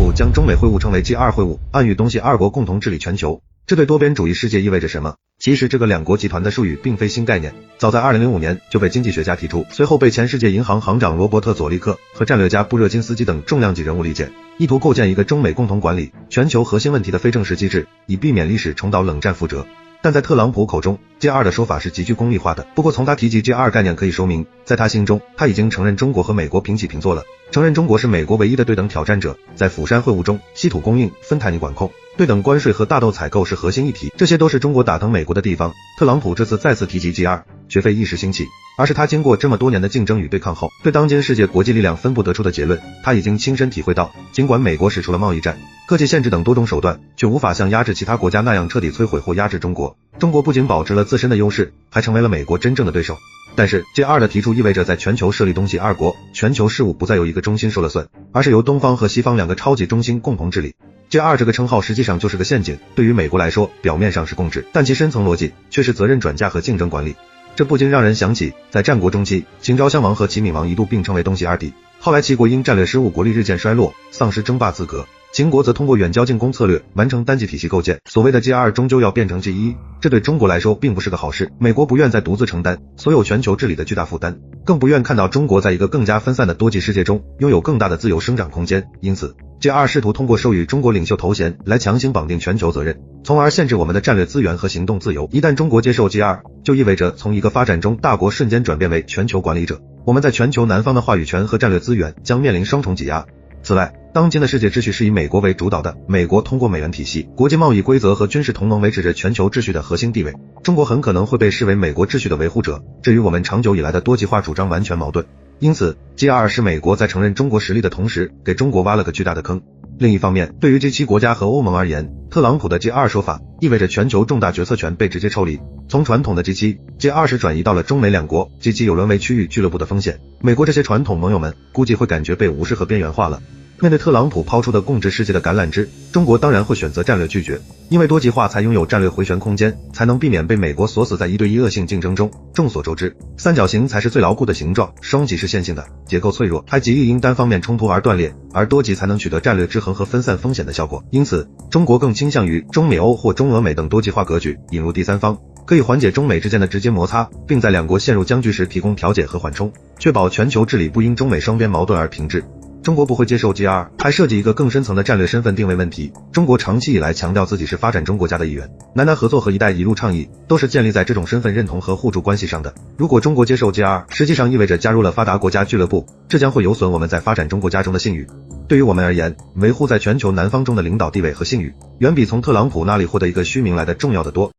普将中美会晤称为 G2 会晤，暗喻东西二国共同治理全球。这对多边主义世界意味着什么？其实这个两国集团的术语并非新概念，早在2005年就被经济学家提出，随后被前世界银行行长罗伯特·佐利克和战略家布热津斯基等重量级人物理解，意图构建一个中美共同管理全球核心问题的非正式机制，以避免历史重蹈冷战覆辙。但在特朗普口中 ，G2 的说法是极具功利化的。不过从他提及 G2 概念可以说明，在他心中，他已经承认中国和美国平起平坐了，承认中国是美国唯一的对等挑战者。在釜山会晤中，稀土供应、芬太尼管控、对等关税和大豆采购是核心议题，这些都是中国打疼美国的地方。特朗普这次再次提及 G2，绝非一时兴起，而是他经过这么多年的竞争与对抗后，对当今世界国际力量分布得出的结论。他已经亲身体会到，尽管美国使出了贸易战、科技限制等多种手段，却无法像压制其他国家那样彻底摧毁或压制中国。中国不仅保持了自身的优势，还成为了美国真正的对手。但是 G2 的提出意味着在全球设立东西二国，全球事务不再由一个中心说了算，而是由东方和西方两个超级中心共同治理。G2 这个称号实际上就是个陷阱，对于美国来说，表面上是共治，但其深层逻辑却是责任转嫁和竞争管理。这不禁让人想起，在战国中期，秦昭襄王和齐闵王一度并称为东西二帝，后来齐国因战略失误，国力日渐衰落，丧失争霸资格。秦国则通过远交近攻策略完成单极体系构建，所谓的 G2 终究要变成 G1， 这对中国来说并不是个好事。美国不愿再独自承担所有全球治理的巨大负担，更不愿看到中国在一个更加分散的多极世界中拥有更大的自由生长空间。因此 G2 试图通过授予中国领袖头衔来强行绑定全球责任，从而限制我们的战略资源和行动自由。一旦中国接受 G2， 就意味着从一个发展中大国瞬间转变为全球管理者，我们在全球南方的话语权和战略资源将面临双重挤压。此外，当今的世界秩序是以美国为主导的，美国通过美元体系、国际贸易规则和军事同盟维持着全球秩序的核心地位，中国很可能会被视为美国秩序的维护者，这与我们长久以来的多极化主张完全矛盾。因此 G2 是美国在承认中国实力的同时，给中国挖了个巨大的坑。另一方面，对于 G7 国家和欧盟而言，特朗普的 G2 说法意味着全球重大决策权被直接抽离，从传统的 G7、G20 转移到了中美两国， G7 有沦为区域俱乐部的风险。美国这些传统盟友们估计会感觉被无视和边缘化了。面对特朗普抛出的共治世界的橄榄枝，中国当然会选择战略拒绝，因为多极化才拥有战略回旋空间，才能避免被美国锁死在一对一恶性竞争中。众所周知，三角形才是最牢固的形状，双极是线性的，结构脆弱，还极易因单方面冲突而断裂，而多极才能取得战略制衡和分散风险的效果。因此，中国更倾向于中美欧或中俄美等多极化格局，引入第三方，可以缓解中美之间的直接摩擦，并在两国陷入僵局时提供调解和缓冲，确保全球治理不因中美双边矛盾而停滞。中国不会接受 G2， 还涉及一个更深层的战略身份定位问题。中国长期以来强调自己是发展中国家的一员，南南合作和一带一路倡议都是建立在这种身份认同和互助关系上的。如果中国接受 G2， 实际上意味着加入了发达国家俱乐部，这将会有损我们在发展中国家中的信誉。对于我们而言，维护在全球南方中的领导地位和信誉，远比从特朗普那里获得一个虚名来的重要的多。